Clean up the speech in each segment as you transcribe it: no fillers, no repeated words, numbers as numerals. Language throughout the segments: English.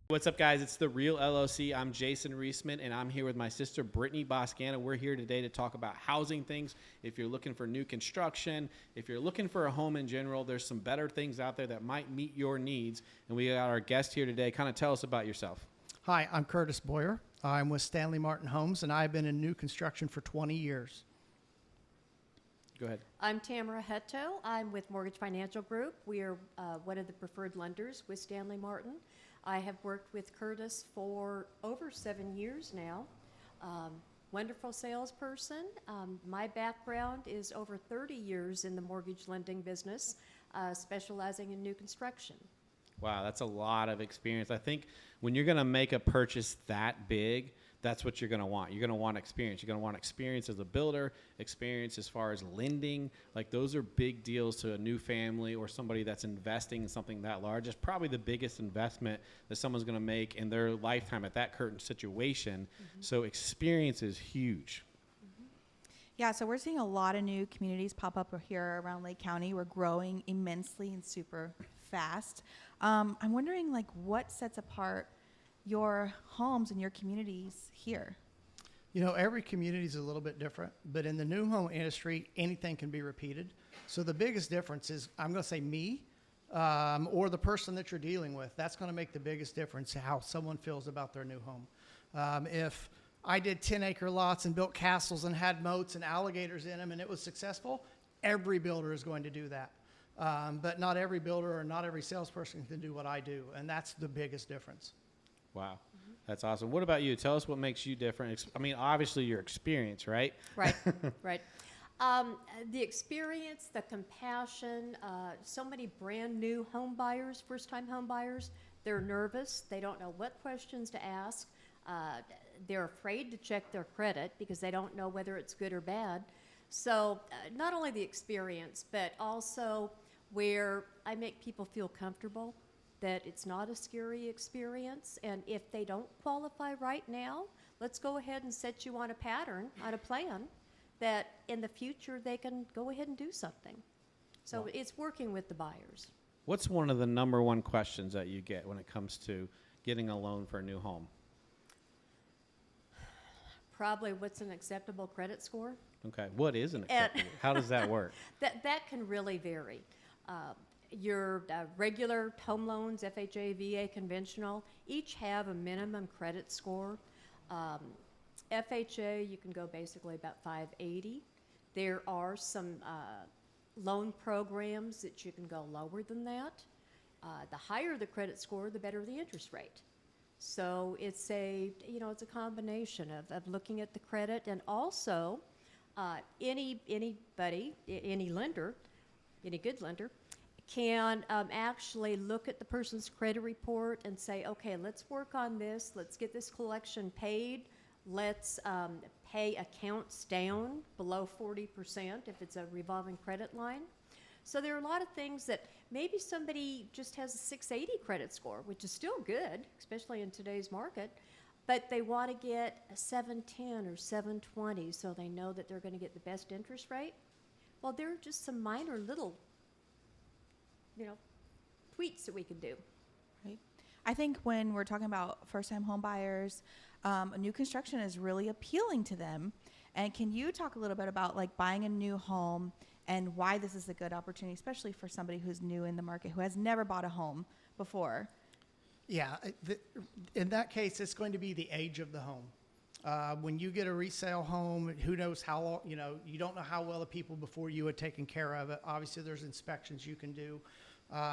What's up, guys? It's The Real LOC. I'm Jason Reisman, and I'm here with my sister, Brittany Boscana. We're here today to talk about housing things. If you're looking for new construction, if you're looking for a home in general, there's some better things out there that might meet your needs. And we got our guest here today. Kind of tell us about yourself. Hi, I'm Curtis Boyer. I'm with Stanley Martin Homes, and I've been in new construction for 20 years. Go ahead. I'm Tamara Hutto. I'm with Mortgage Financial Group. We are one of the preferred lenders with Stanley Martin. I have worked with Curtis for over 7 years now. Wonderful salesperson. My background is over 30 years in the mortgage lending business, specializing in new construction. Wow, that's a lot of experience. I think when you're going to make a purchase that big, that's what you're going to want. You're going to want experience. You're going to want experience as a builder, experience as far as lending. Like, those are big deals to a new family or somebody that's investing in something that large. It's probably the biggest investment that someone's going to make in their lifetime at that current situation. Mm-hmm. So experience is huge. Yeah, so we're seeing a lot of new communities pop up here around Lake County. We're growing immensely and super fast. I'm wondering, like, what sets apart your homes and your communities here? You know, every community is a little bit different, but in the new home industry, anything can be repeated. So the biggest difference is, I'm going to say me, or the person that you're dealing with. That's going to make the biggest difference to how someone feels about their new home. If I did 10-acre lots and built castles and had moats and alligators in them and it was successful, every builder is going to do that. But not every builder or not every salesperson can do what I do, and that's the biggest difference. Wow. That's awesome. What about you? Tell us what makes you different. I mean, obviously your experience, right? Right, right. The experience, the compassion, so many brand new home buyers, first-time home buyers, they're nervous. They don't know what questions to ask. They're afraid to check their credit because they don't know whether it's good or bad. So not only the experience, but also where I make people feel comfortable, that it's not a scary experience, and if they don't qualify right now, let's go ahead and set you on a pattern, on a plan, that in the future they can go ahead and do something. So it's working with the buyers. What's one of the number one questions that you get when it comes to getting a loan for a new home? Probably what's an acceptable credit score? Okay, what is an acceptable? How does that work? That can really vary. Your regular home loans, FHA, VA, conventional, each have a minimum credit score. FHA, you can go basically about 580. There are some loan programs that you can go lower than that. The higher the credit score, the better the interest rate. So it's a combination of looking at the credit, and also anybody, any lender, any good lender, can actually look at the person's credit report and say, okay, let's work on this. Let's get this collection paid. Let's pay accounts down below 40% if it's a revolving credit line. So there are a lot of things that maybe somebody just has a 680 credit score, which is still good, especially in today's market, but they want to get a 710 or 720 so they know that they're going to get the best interest rate. Well, there are just some minor little tweaks that we can do. Right. I think when we're talking about first-time home buyers, new construction is really appealing to them. And can you talk a little bit about, like, buying a new home and why this is a good opportunity, especially for somebody who's new in the market, who has never bought a home before? Yeah, in that case, it's going to be the age of the home. When you get a resale home, who knows how long, you don't know how well the people before you had taken care of it. Obviously, there's inspections you can do.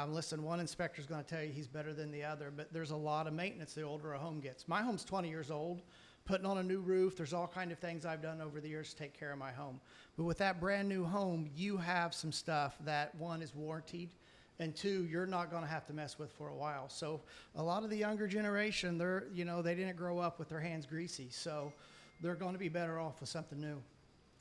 Listen, one inspector's going to tell you he's better than the other, but there's a lot of maintenance the older a home gets. My home's 20 years old, putting on a new roof. There's all kind of things I've done over the years to take care of my home. But with that brand new home, you have some stuff that, one, is warranted, and two, you're not going to have to mess with for a while. So a lot of the younger generation, they didn't grow up with their hands greasy, so they're going to be better off with something new.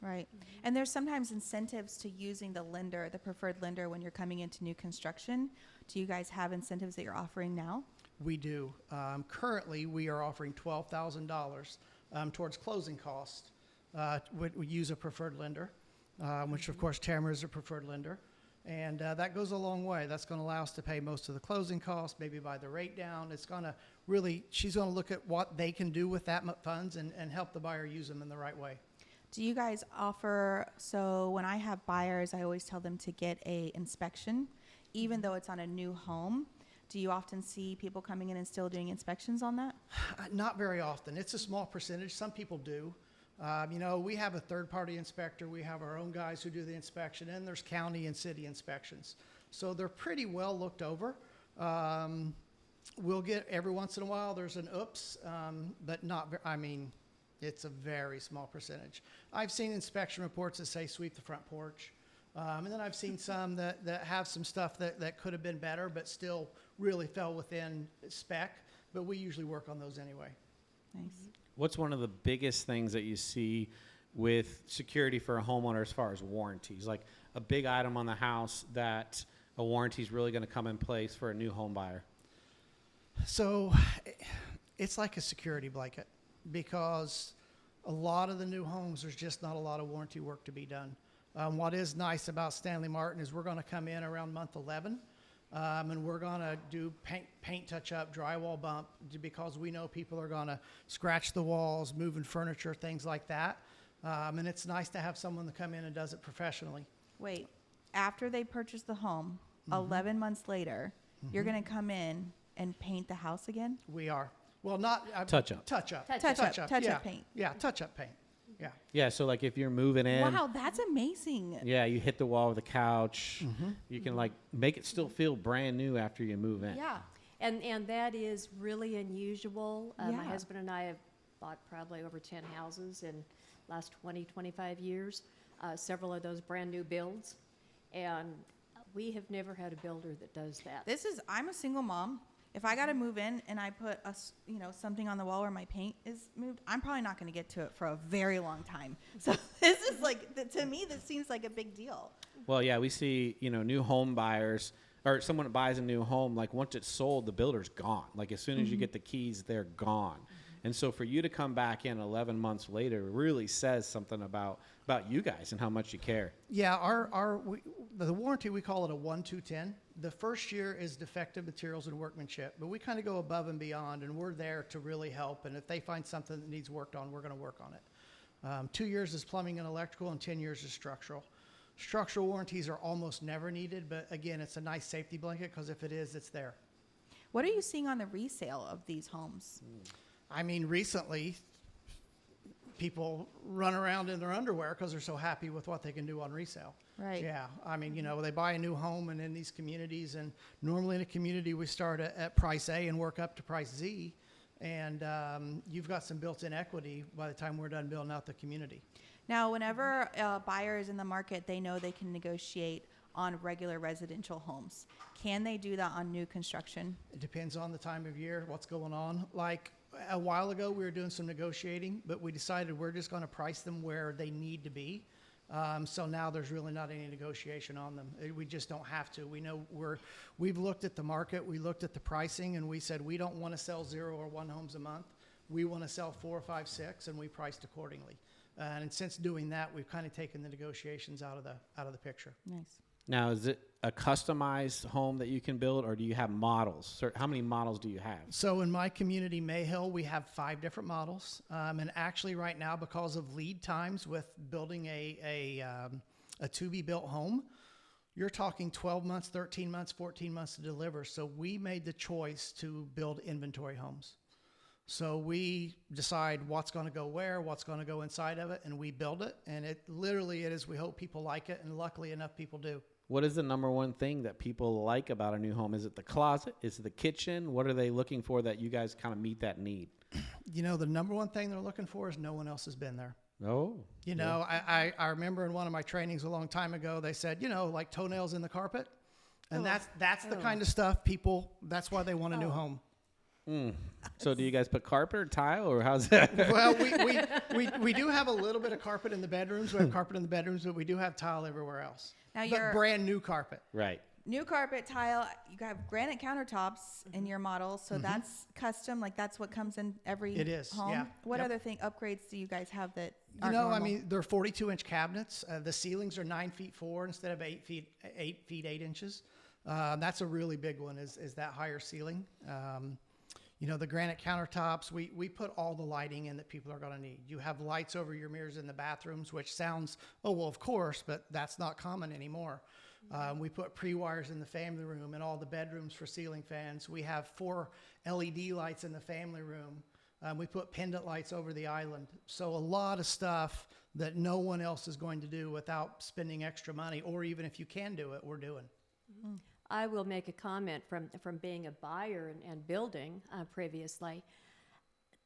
Right. Mm-hmm. And there's sometimes incentives to using the lender, the preferred lender, when you're coming into new construction. Do you guys have incentives that you're offering now? We do. Currently, we are offering $12,000 towards closing costs. We use a preferred lender, which, of course, Tamara is a preferred lender. And that goes a long way. That's going to allow us to pay most of the closing costs, maybe buy the rate down. It's going to really, she's going to look at what they can do with that funds and help the buyer use them in the right way. Do you guys offer, so when I have buyers, I always tell them to get a inspection, even though it's on a new home. Do you often see people coming in and still doing inspections on that? Not very often. It's a small percentage. Some people do. We have a third-party inspector. We have our own guys who do the inspection, and there's county and city inspections. So they're pretty well looked over. We'll get every once in a while, there's an oops, but not, it's a very small percentage. I've seen inspection reports that say sweep the front porch. And then I've seen some that have some stuff that could have been better, but still really fell within spec. But we usually work on those anyway. Nice. What's one of the biggest things that you see with security for a homeowner as far as warranties? Like a big item on the house that a warranty is really going to come in place for a new home buyer? So it's like a security blanket because a lot of the new homes, there's just not a lot of warranty work to be done. What is nice about Stanley Martin is we're going to come in around month 11 and we're going to do paint touch-up, drywall bump, because we know people are going to scratch the walls, moving furniture, things like that. And it's nice to have someone that come in and does it professionally. Wait, after they purchase the home, 11 months later, you're going to come in and paint the house again? We are. Well, not Touch-up. Touch-up. Touch-up. Yeah. paint. Yeah, touch-up paint. Yeah. Yeah, so like if you're moving in, Wow, that's amazing. yeah, you hit the wall with a couch. You can like make it still feel brand new after you move in. Yeah, and that is really unusual. My Yeah. husband and I have bought probably over 10 houses in last 20, 25 years, several of those brand new builds, and we have never had a builder that does that. I'm a single mom. If I got to move in and I put something on the wall where my paint is moved, I'm probably not going to get to it for a very long time. So this is to me, this seems like a big deal. Well, yeah, we see, new home buyers or someone that buys a new home, like once it's sold, the builder's gone. Like as soon as you get the keys, they're gone. And so for you to come back in 11 months later really says something about you guys and how much you care. Yeah, the warranty, we call it a 1-2-10. The first year is defective materials and workmanship, but we kind of go above and beyond, and we're there to really help. And if they find something that needs worked on, we're going to work on it. 2 years is plumbing and electrical, and 10 years is structural. Structural warranties are almost never needed, but again, it's a nice safety blanket because if it is, it's there. What are you seeing on the resale of these homes? Recently, people run around in their underwear because they're so happy with what they can do on resale. Right. Yeah. They buy a new home and in these communities, and normally in a community we start at price A and work up to price Z. And you've got some built-in equity by the time we're done building out the community. Now, whenever a buyer is in the market, they know they can negotiate on regular residential homes. Can they do that on new construction? It depends on the time of year, what's going on. Like a while ago, we were doing some negotiating, but we decided we're just going to price them where they need to be. So now there's really not any negotiation on them. We just don't have to. We know we've looked at the market, we looked at the pricing, and we said we don't want to sell 0 or 1 homes a month. We want to sell 4, 5, 6, and we priced accordingly. And since doing that, we've kind of taken the negotiations out of the picture. Nice. Now, is it a customized home that you can build, or do you have models? How many models do you have? So in my community, Mayhill, we have 5 different models. And actually right now, because of lead times with building a to-be-built home, you're talking 12 months, 13 months, 14 months to deliver. So we made the choice to build inventory homes. So we decide what's going to go where, what's going to go inside of it, and we build it. And it is, we hope people like it, and luckily enough people do. What is the number one thing that people like about a new home? Is it the closet? Is it the kitchen? What are they looking for that you guys kind of meet that need? The number one thing they're looking for is no one else has been there. Oh. I remember in one of my trainings a long time ago, they said, like toenails in the carpet. And that's the kind of stuff that's why they want a new home. So do you guys put carpet or tile, or how's that? Well, we do have a little bit of carpet in the bedrooms. We have carpet in the bedrooms, but we do have tile everywhere else. Now but brand new carpet. Right. New carpet, tile, you have granite countertops in your models, so that's custom, like that's what comes in every It is, home. yeah. What Yep. other upgrades do you guys have that You know, I mean, they're 42-inch cabinets. The ceilings are 9 feet 4 instead of 8 feet 8 inches. That's a really big one. Is that higher ceiling? You know, the granite countertops. We put all the lighting in that people are going to need. You have lights over your mirrors in the bathrooms, which sounds, oh well, of course, but that's not common anymore. We put pre-wires in the family room and all the bedrooms for ceiling fans. We have 4 LED lights in the family room. We put pendant lights over the island. So a lot of stuff that no one else is going to do without spending extra money, or even if you can do it, we're doing. I will make a comment from being a buyer and building previously.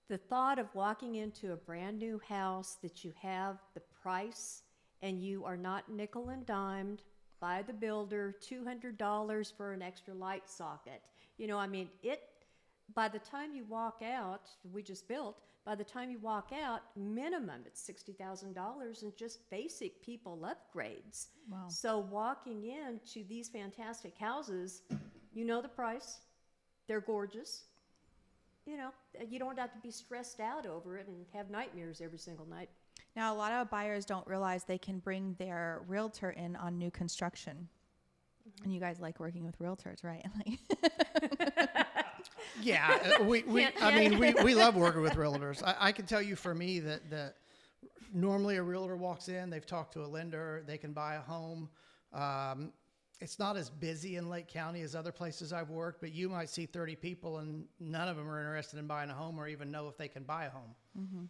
The thought of walking into a brand new house that you have the price and you are not nickel and dimed by the builder, $200 for an extra light socket. You know, I mean, by the time you walk out, we just built, by the time you walk out, minimum it's $60,000 in just basic people upgrades. Wow. So walking into these fantastic houses, you know the price, they're gorgeous. You know, you don't have to be stressed out over it and have nightmares every single night. Now, a lot of buyers don't realize they can bring their realtor in on new construction. And you guys like working with realtors, right? Yeah, we love working with realtors. I can tell you for me that normally a realtor walks in, they've talked to a lender, they can buy a home. It's not as busy in Lake County as other places I've worked, but you might see 30 people and none of them are interested in buying a home or even know if they can buy a home. Mm-hmm.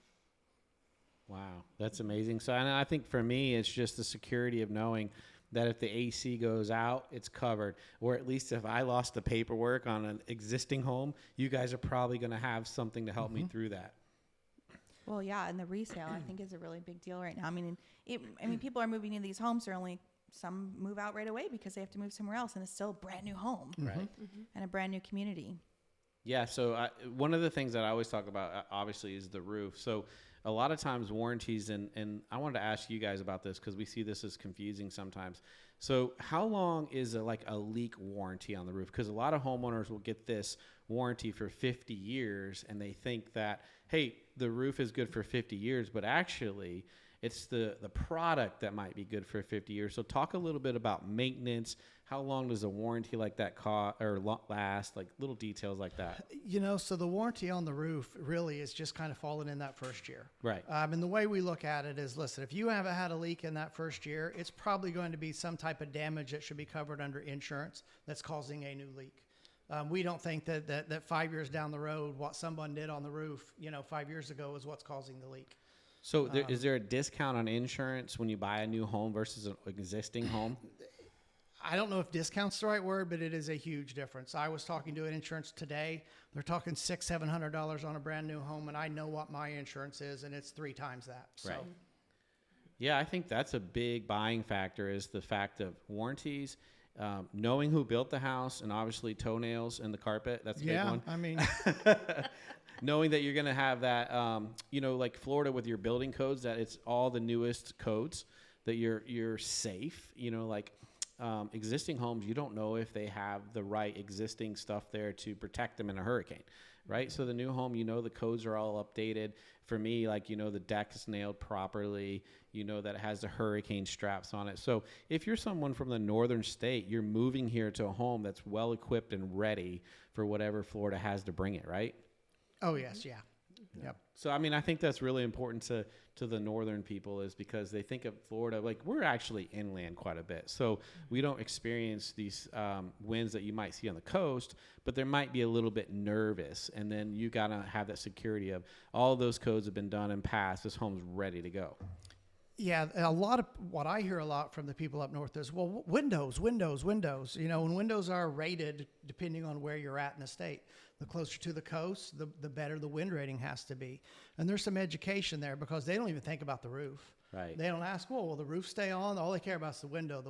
Wow, that's amazing. So, and I think for me, it's just the security of knowing that if the AC goes out, it's covered. Or at least if I lost the paperwork on an existing home, you guys are probably going to have something to help me through that. Well, yeah, and the resale I think is a really big deal right now. I mean, people are moving into these homes. Some move out right away because they have to move somewhere else, and it's still a brand new home, Right. and a brand new community. Yeah. So one of the things that I always talk about, obviously, is the roof. So a lot of times warranties, and I wanted to ask you guys about this because we see this as confusing sometimes. So how long is a leak warranty on the roof? Because a lot of homeowners will get this warranty for 50 years and they think that, hey, the roof is good for 50 years, but actually it's the product that might be good for 50 years. So talk a little bit about maintenance. How long does a warranty like that last? Like little details like that. You know, so the warranty on the roof really is just kind of falling in that first year. Right. And the way we look at it is, listen, if you haven't had a leak in that first year, it's probably going to be some type of damage that should be covered under insurance that's causing a new leak. We don't think that 5 years down the road, what someone did on the roof, 5 years ago is what's causing the leak. So is there a discount on insurance when you buy a new home versus an existing home? I don't know if discount's the right word, but it is a huge difference. I was talking to an insurance today. They're talking $600-700 on a brand new home, and I know what my insurance is, and it's 3 times that. So. Right. Yeah, I think that's a big buying factor is the fact of warranties, knowing who built the house, and obviously toenails in the carpet. That's a big one. I mean, knowing that you're going to have that, like Florida with your building codes, that it's all the newest codes, that you're safe. Existing homes, you don't know if they have the right existing stuff there to protect them in a hurricane, right? So the new home, the codes are all updated. For me, the deck is nailed properly, that it has the hurricane straps on it. So if you're someone from the northern state, you're moving here to a home that's well equipped and ready for whatever Florida has to bring it, right? oh yes, yeah. Yep. So, I think that's really important to the northern people is because they think of Florida, we're actually inland quite a bit. So we don't experience these winds that you might see on the coast, but there might be a little bit nervous. And then you got to have that security of all of those codes have been done and passed. This home's ready to go. Yeah, a lot of what I hear a lot from the people up north is, well, windows. When windows are rated, depending on where you're at in the state, the closer to the coast, the better the wind rating has to be. And there's some education there because they don't even think about the roof. Right. They don't ask, well, will the roof stay on? All they care about is the window.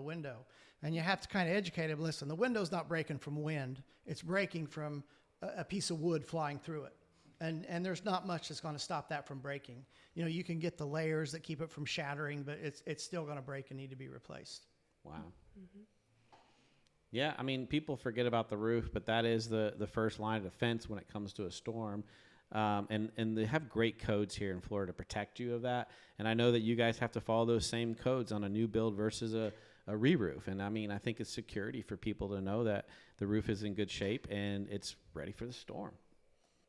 And you have to kind of educate them. Listen, the window's not breaking from wind. It's breaking from a piece of wood flying through it. And there's not much that's going to stop that from breaking. You can get the layers that keep it from shattering, but it's still going to break and need to be replaced. Wow. Mm-hmm. Yeah, people forget about the roof, but that is the first line of defense when it comes to a storm. And they have great codes here in Florida to protect you of that. And I know that you guys have to follow those same codes on a new build versus a re-roof. And I mean, I think it's security for people to know that the roof is in good shape and it's ready for the storm.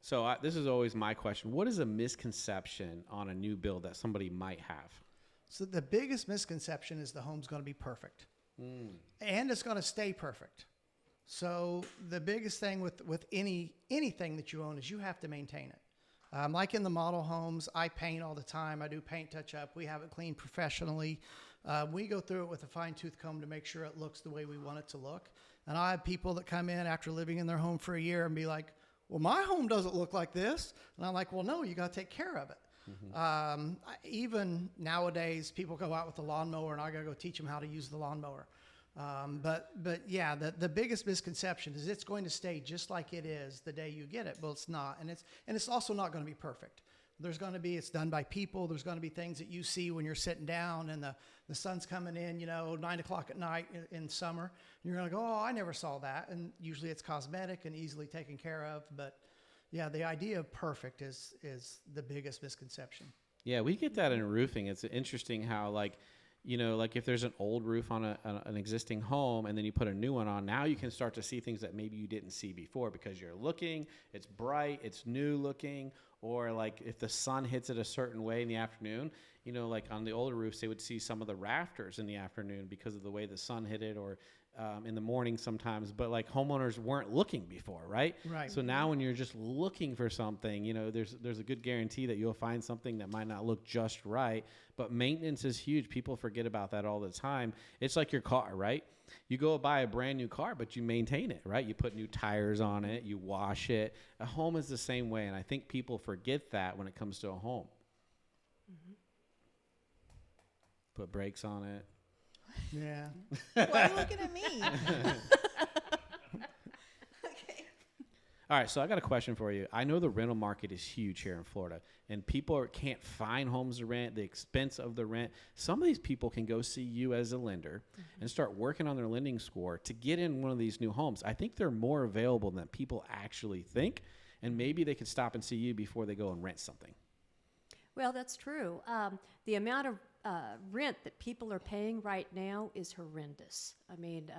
So this is always my question. What is a misconception on a new build that somebody might have? So the biggest misconception is the home's going to be perfect. And it's going to stay perfect. So the biggest thing with anything that you own is you have to maintain it. Like in the model homes, I paint all the time. I do paint touch up. We have it cleaned professionally. We go through it with a fine tooth comb to make sure it looks the way we want it to look. And I have people that come in after living in their home for a year and be like, well, my home doesn't look like this. And I'm like, well, no, you got to take care of it. Even nowadays, people go out with the lawnmower, and I gotta go teach them how to use the lawnmower. But yeah, the biggest misconception is it's going to stay just like it is the day you get it. Well, it's not, and it's also not going to be perfect. It's done by people. There's going to be things that you see when you're sitting down and the sun's coming in, 9 o'clock at night in summer. And you're going to go, oh, I never saw that. And usually it's cosmetic and easily taken care of, but. Yeah, the idea of perfect is the biggest misconception. Yeah, we get that in roofing. It's interesting how, like if there's an old roof on an existing home and then you put a new one on, now you can start to see things that maybe you didn't see before because you're looking, it's bright, it's new looking, or like if the sun hits it a certain way in the afternoon, like on the older roofs, they would see some of the rafters in the afternoon because of the way the sun hit it, or in the morning sometimes, but like homeowners weren't looking before, right? Right. So now when you're just looking for something, there's a good guarantee that you'll find something that might not look just right, but maintenance is huge. People forget about that all the time. It's like your car, right? You go buy a brand new car, but you maintain it, right? You put new tires on it, you wash it. A home is the same way, and I think people forget that when it comes to a home. Put brakes on it. Yeah. Why are you looking at me? Okay. All right, so I got a question for you. I know the rental market is huge here in Florida, and people can't find homes to rent, the expense of the rent. Some of these people can go see you as a lender and start working on their lending score to get in one of these new homes. I think they're more available than people actually think, and maybe they could stop and see you before they go and rent something. Well, that's true. The amount of rent that people are paying right now is horrendous. I mean,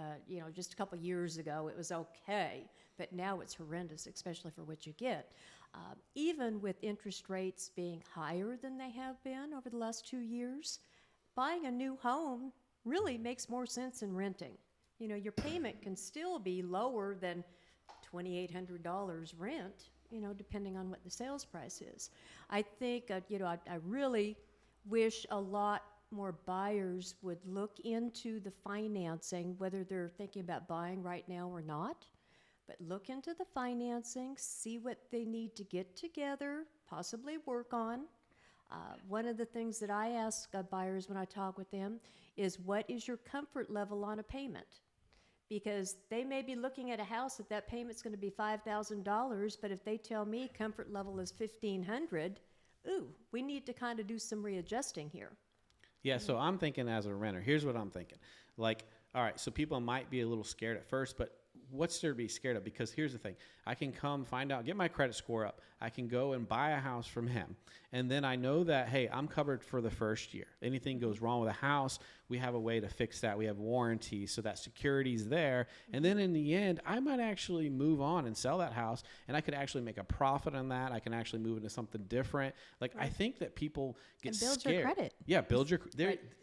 just a couple years ago it was okay, but now it's horrendous, especially for what you get. Even with interest rates being higher than they have been over the last 2 years, buying a new home really makes more sense than renting. Your payment can still be lower than $2,800 rent, depending on what the sales price is. I think, I really wish a lot more buyers would look into the financing, whether they're thinking about buying right now or not. But look into the financing, see what they need to get together, possibly work on. One of the things that I ask buyers when I talk with them is, what is your comfort level on a payment? Because they may be looking at a house that payment's going to be $5,000, but if they tell me comfort level is $1,500, we need to kind of do some readjusting here. Yeah, so I'm thinking as a renter, here's what I'm thinking. Like, all right, so people might be a little scared at first, but what's there to be scared of? Because here's the thing. I can come find out, get my credit score up. I can go and buy a house from him. And then I know that, hey, I'm covered for the first year. Anything goes wrong with a house, we have a way to fix that. We have warranty, so that security's there. And then in the end, I might actually move on and sell that house, and I could actually make a profit on that. I can actually move into something different. Like, I think that people get scared. And build your credit. Yeah, build your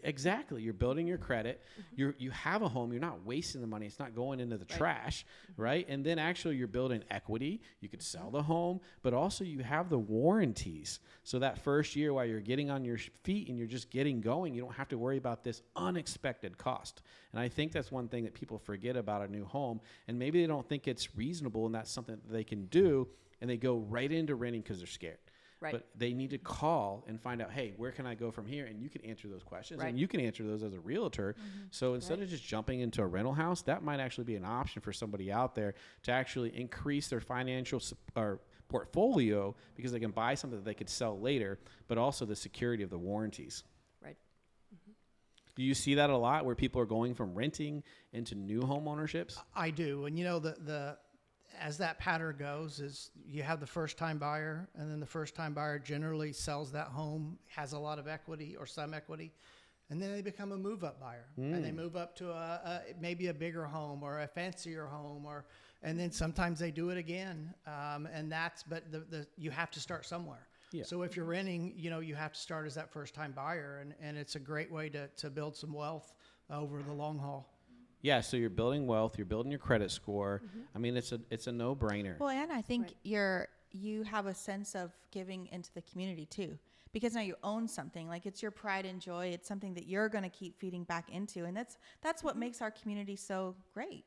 exactly. You're building your credit. You have a home. You're not wasting the money. It's not going into the trash, right? And then actually you're building equity. You could sell the home, but also you have the warranties. So that first year while you're getting on your feet and you're just getting going, you don't have to worry about this unexpected cost. And I think that's one thing that people forget about a new home, and maybe they don't think it's reasonable and that's something that they can do, and they go right into renting because they're scared. Right. But they need to call and find out, hey, where can I go from here? And you can answer those questions, Right. and you can answer those as a realtor. So instead of just jumping into a rental house, that might actually be an option for somebody out there to actually increase their financial or portfolio, because they can buy something that they could sell later, but also the security of the warranties. Right. Do you see that a lot, where people are going from renting into new home ownerships? I do. And as that pattern goes, is you have the first-time buyer, and then the first-time buyer generally sells that home, has a lot of equity or some equity, and then they become a move-up buyer, and they move up to maybe a bigger home or a fancier home, and then sometimes they do it again, but you have to start somewhere. Yeah. So if you're renting, you have to start as that first-time buyer, and it's a great way to build some wealth over the long haul. Yeah, so you're building wealth, you're building your credit score. I mean, it's a no-brainer. Well, and I think Right. you have a sense of giving into the community too, because now you own something. Like, it's your pride and joy. It's something that you're going to keep feeding back into, and that's what makes our community so great.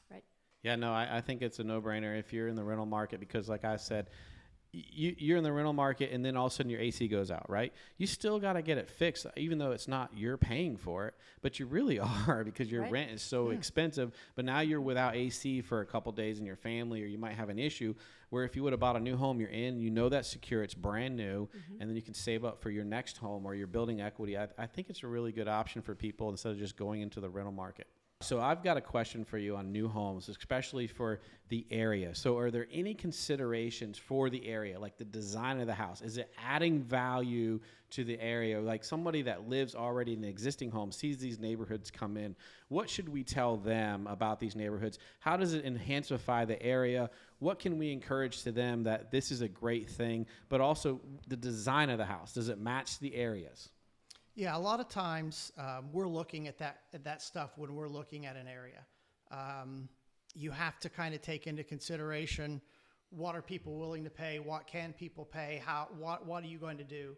Right. Yeah, no, I think it's a no-brainer if you're in the rental market, because like I said, you're in the rental market and then all of a sudden your AC goes out, right? You still got to get it fixed, even though it's not you're paying for it, but you really are, because your Right. rent is so expensive. But now you're without AC for a couple days in your family, or you might have an issue where if you would have bought a new home, you're in, that's secure, it's brand new, and then you can save up for your next home, or you're building equity. I think it's a really good option for people instead of just going into the rental market. So I've got a question for you on new homes, especially for the area. So are there any considerations for the area, like the design of the house? Is it adding value to the area? Like somebody that lives already in an existing home sees these neighborhoods come in. What should we tell them about these neighborhoods? How does it enhancify the area? What can we encourage to them that this is a great thing, but also the design of the house? Does it match the areas? Yeah, a lot of times we're looking at that stuff when we're looking at an area. You have to kind of take into consideration, what are people willing to pay? What can people pay? What are you going to do?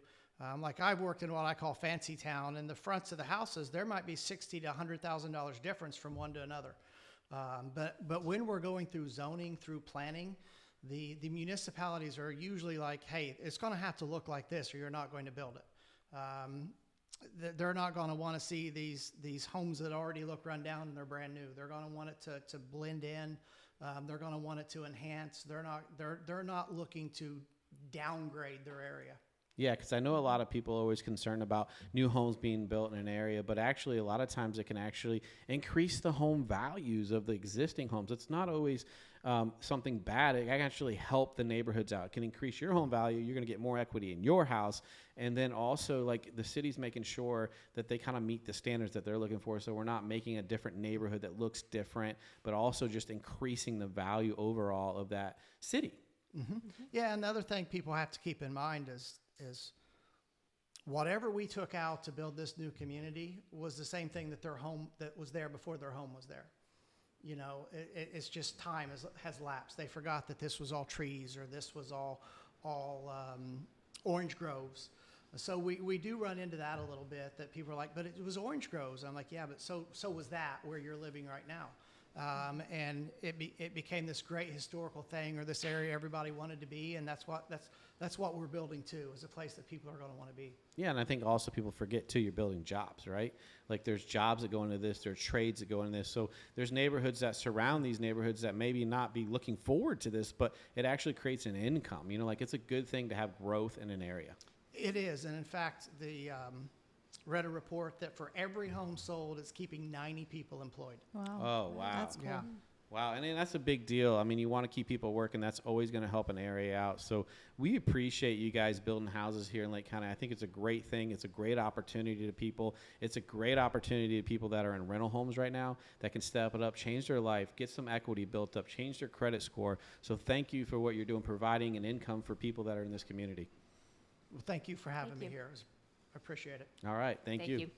Like, I've worked in what I call fancy town, and the fronts of the houses, there might be $60,000 to $100,000 difference from one to another. But when we're going through zoning, through planning, the municipalities are usually like, hey, it's going to have to look like this, or you're not going to build it. They're not going to want to see these homes that already look run down and they're brand new. They're going to want it to blend in. They're going to want it to enhance. They're not looking to downgrade their area. Yeah, because I know a lot of people are always concerned about new homes being built in an area, but actually a lot of times it can actually increase the home values of the existing homes. It's not always something bad. It can actually help the neighborhoods out. It can increase your home value. You're going to get more equity in your house. And then also, like, the city's making sure that they kind of meet the standards that they're looking for. So we're not making a different neighborhood that looks different, but also just increasing the value overall of that city. Mm-hmm. Yeah, another thing people have to keep in mind is whatever we took out to build this new community was the same thing that their home that was there before their home was there. It's just time has lapsed. They forgot that this was all trees, or this was all orange groves. So we do run into that a little bit, that people are like, but it was orange groves. I'm like, yeah, but so was that where you're living right now. And it became this great historical thing, or this area everybody wanted to be, and that's what we're building too, is a place that people are going to want to be. Yeah, and I think also people forget too, you're building jobs, right? Like, there's jobs that go into this, there's trades that go into this. So there's neighborhoods that surround these neighborhoods that maybe not be looking forward to this, but it actually creates an income. Like, it's a good thing to have growth in an area. It is, and in fact, read a report that for every home sold, it's keeping 90 people employed. Wow. Oh, wow. That's cool. Yeah. Wow, and that's a big deal. I mean, you want to keep people working. That's always going to help an area out. So we appreciate you guys building houses here in Lake County. I think it's a great thing. It's a great opportunity to people. It's a great opportunity to people that are in rental homes right now that can step it up, change their life, get some equity built up, change their credit score. So thank you for what you're doing, providing an income for people that are in this community. Well, thank you for having Thank me you. here. I appreciate it. All right, thank you. you.